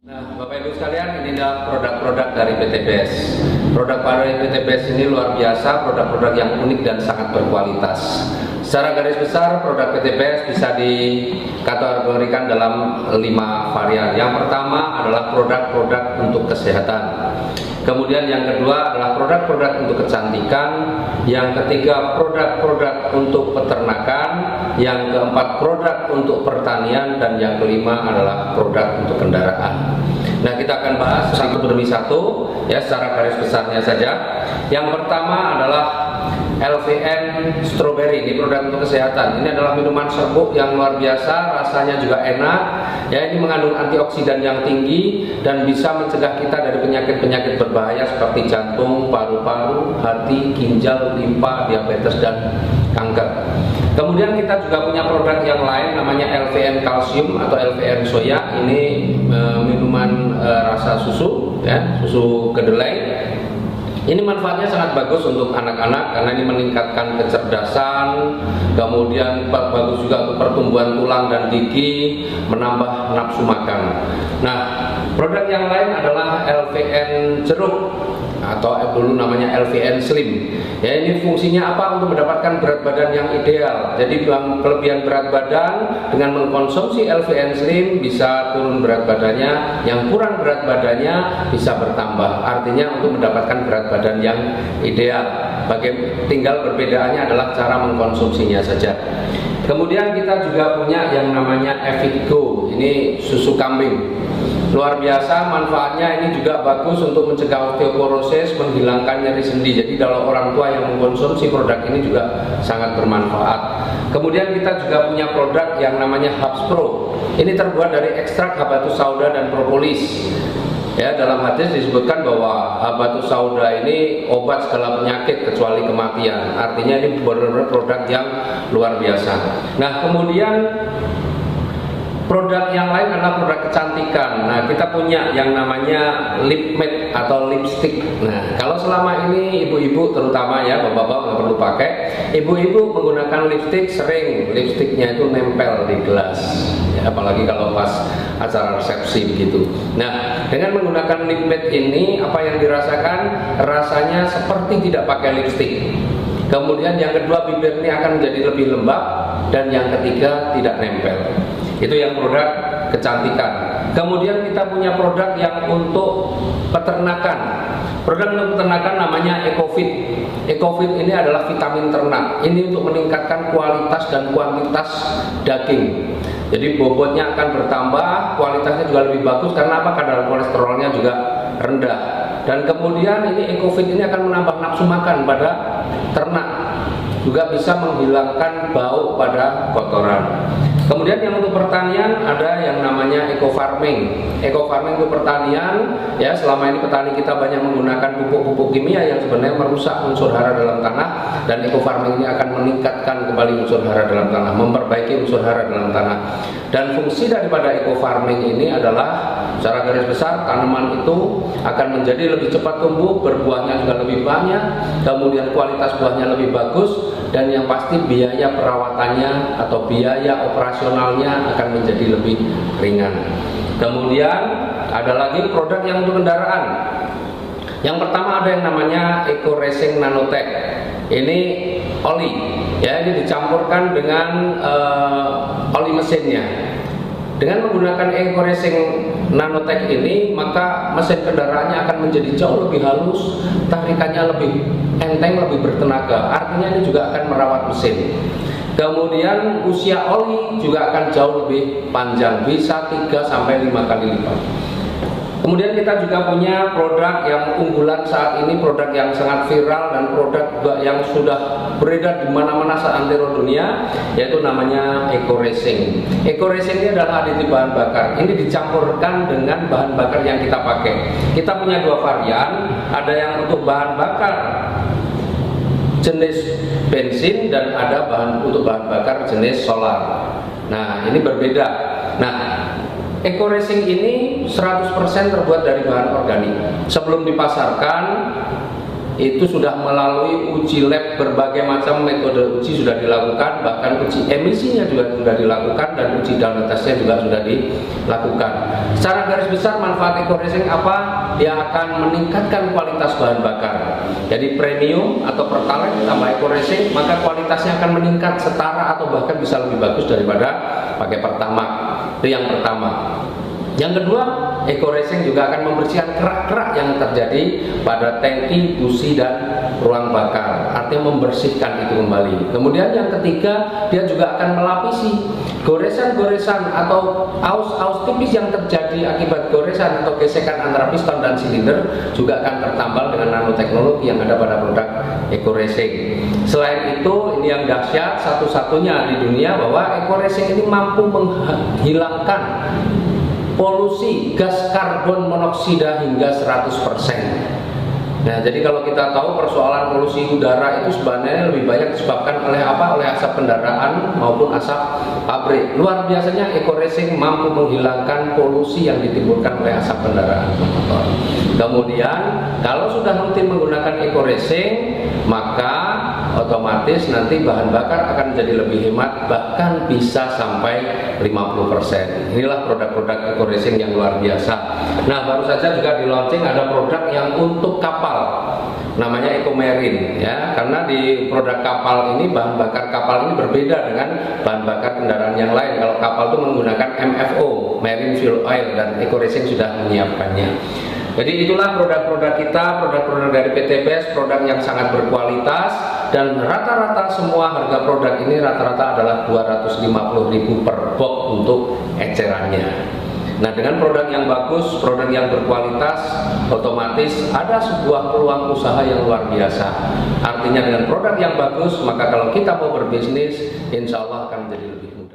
Nah, Bapak Ibu sekalian, ini adalah produk-produk dari PT BES. Produk dari PT BES ini luar biasa, produk-produk yang unik dan sangat berkualitas. Secara garis besar, produk PT BES bisa dikategorikan dalam 5 varian. Yang pertama adalah produk-produk untuk kesehatan. Kemudian yang kedua adalah produk-produk untuk kecantikan. Yang ketiga, produk-produk untuk peternakan. Yang keempat, produk untuk pertanian. Dan yang kelima adalah produk untuk kendaraan. Nah, kita akan bahas satu demi satu ya, secara garis besarnya saja. Yang pertama adalah LVN Strawberry, ini produk untuk kesehatan. Ini adalah minuman serbuk yang luar biasa, rasanya juga enak. Ya, ini mengandung antioksidan yang tinggi dan bisa mencegah kita dari penyakit-penyakit berbahaya seperti jantung, paru-paru, hati, ginjal, limpa, diabetes dan kanker. Kemudian kita juga punya produk yang lain namanya LVN Kalsium atau LVN Soya. Ini minuman rasa susu ya, susu kedelai. Ini manfaatnya sangat bagus untuk anak-anak karena ini meningkatkan kecerdasan, kemudian bagus juga untuk pertumbuhan tulang dan gigi, menambah nafsu makan. Nah, produk yang lain adalah LVN jeruk atau dulu namanya LVN Slim. Ya, ini fungsinya apa? Untuk mendapatkan berat badan yang ideal. Jadi kelebihan berat badan dengan mengkonsumsi LVN Slim bisa turun berat badannya, yang kurang berat badannya bisa bertambah. Artinya untuk mendapatkan berat badan yang ideal. Tinggal perbedaannya adalah cara mengkonsumsinya saja. Kemudian kita juga punya yang namanya Evitgo. Ini susu kambing. Luar biasa manfaatnya, ini juga bagus untuk mencegah osteoporosis, menghilangkan nyeri sendi. Jadi kalau orang tua yang mengkonsumsi produk ini juga sangat bermanfaat. Kemudian kita juga punya produk yang namanya Hubs Pro. Ini terbuat dari ekstrak habatus sauda dan propolis. Ya, dalam hadis disebutkan bahwa habatus sauda ini obat segala penyakit kecuali kematian. Artinya ini benar-benar produk yang luar biasa. Nah, kemudian produk yang lain adalah produk kecantikan. Nah, kita punya yang namanya lip matte atau lipstick. Nah, kalau selama ini ibu-ibu terutama ya, bapak-bapak nggak perlu pakai. Ibu-ibu menggunakan lipstick, sering lipsticknya itu nempel di gelas. Ya, apalagi kalau pas acara resepsi begitu. Nah, dengan menggunakan lip matte ini, apa yang dirasakan? Rasanya seperti tidak pakai lipstick. Kemudian yang kedua, bibir ini akan menjadi lebih lembab, dan yang ketiga tidak nempel. Itu yang produk kecantikan. Kemudian kita punya produk yang untuk peternakan. Produk untuk peternakan namanya EcoFit. EcoFit ini adalah vitamin ternak. Ini untuk meningkatkan kualitas dan kuantitas daging. Jadi bobotnya akan bertambah, kualitasnya juga lebih bagus karena apa? Kadar kolesterolnya juga rendah. Dan kemudian ini EcoFit ini akan menambah nafsu makan pada ternak. Juga bisa menghilangkan bau pada kotoran. Kemudian yang untuk pertanian ada yang namanya eco farming. Eco farming untuk pertanian, ya, selama ini petani kita banyak menggunakan pupuk-pupuk kimia yang sebenarnya merusak unsur hara dalam tanah, dan eco farming ini akan meningkatkan kembali unsur hara dalam tanah, memperbaiki unsur hara dalam tanah. Dan fungsi daripada eco farming ini adalah secara garis besar tanaman itu akan menjadi lebih cepat tumbuh, berbuahnya juga lebih banyak, kemudian kualitas buahnya lebih bagus, dan yang pasti biaya perawatannya atau biaya operasionalnya akan menjadi lebih ringan. Kemudian ada lagi produk yang untuk kendaraan. Yang pertama ada yang namanya Eco Racing Nanotech. Ini oli, ya, ini dicampurkan dengan oli mesinnya. Dengan menggunakan Eco Racing Nanotech ini, maka mesin kendaraannya akan menjadi jauh lebih halus, tarikannya lebih enteng, lebih bertenaga. Artinya ini juga akan merawat mesin. Kemudian usia oli juga akan jauh lebih panjang, bisa 3-5 kali lipat. Kemudian kita juga punya produk yang unggulan saat ini, produk yang sangat viral dan produk juga yang sudah beredar di mana-mana seantero dunia, yaitu namanya Eco Racing. Eco Racing ini adalah aditif bahan bakar. Ini dicampurkan dengan bahan bakar yang kita pakai. Kita punya 2 varian, ada yang untuk bahan bakar jenis bensin dan ada untuk bahan bakar jenis solar. Nah, ini berbeda. Nah, Eco Racing ini 100% terbuat dari bahan organik. Sebelum dipasarkan itu sudah melalui uji lab, berbagai macam metode uji sudah dilakukan, bahkan uji emisinya juga sudah dilakukan, dan uji dalam tesnya juga sudah dilakukan. Secara garis besar manfaat eco racing apa? Dia akan meningkatkan kualitas bahan bakar. Jadi premium atau pertalite tambah eco racing, maka kualitasnya akan meningkat setara atau bahkan bisa lebih bagus daripada pakai pertamax. Itu yang pertama. Yang kedua, eco racing juga akan membersihkan kerak-kerak yang terjadi pada tangki, busi, dan ruang bakar. Artinya membersihkan itu kembali. Kemudian yang ketiga, dia juga akan melapisi goresan-goresan atau aus-aus tipis yang terjadi akibat goresan atau gesekan antara piston dan silinder, juga akan tertambal dengan nanoteknologi yang ada pada produk eco racing. Selain itu, ini yang dahsyat, satu-satunya di dunia bahwa eco racing ini mampu menghilangkan polusi gas karbon monoksida hingga 100%. Nah, jadi kalau kita tahu persoalan polusi udara itu sebenarnya lebih banyak disebabkan oleh apa? Oleh asap kendaraan maupun asap pabrik. Luar biasanya eco racing mampu menghilangkan polusi yang ditimbulkan oleh asap kendaraan motor. Kemudian kalau sudah rutin menggunakan eco racing, maka otomatis nanti bahan bakar akan menjadi lebih hemat, bahkan bisa sampai 50%. Inilah produk-produk eco racing yang luar biasa. Nah, baru saja juga di launching ada produk yang untuk kapal, namanya Eco Marine, ya, karena di produk kapal ini, bahan bakar kapal ini berbeda dengan bahan bakar kendaraan yang lain. Kalau kapal itu menggunakan MFO, Marine Fuel Oil, dan Eco Racing sudah menyiapkannya. Jadi itulah produk-produk kita, produk-produk dari PTBS, produk yang sangat berkualitas, dan rata-rata semua harga produk ini rata-rata adalah 250.000 per box untuk ecerannya. Nah, dengan produk yang bagus, produk yang berkualitas, otomatis ada sebuah peluang usaha yang luar biasa. Artinya dengan produk yang bagus, maka kalau kita mau berbisnis, insya Allah akan menjadi lebih mudah.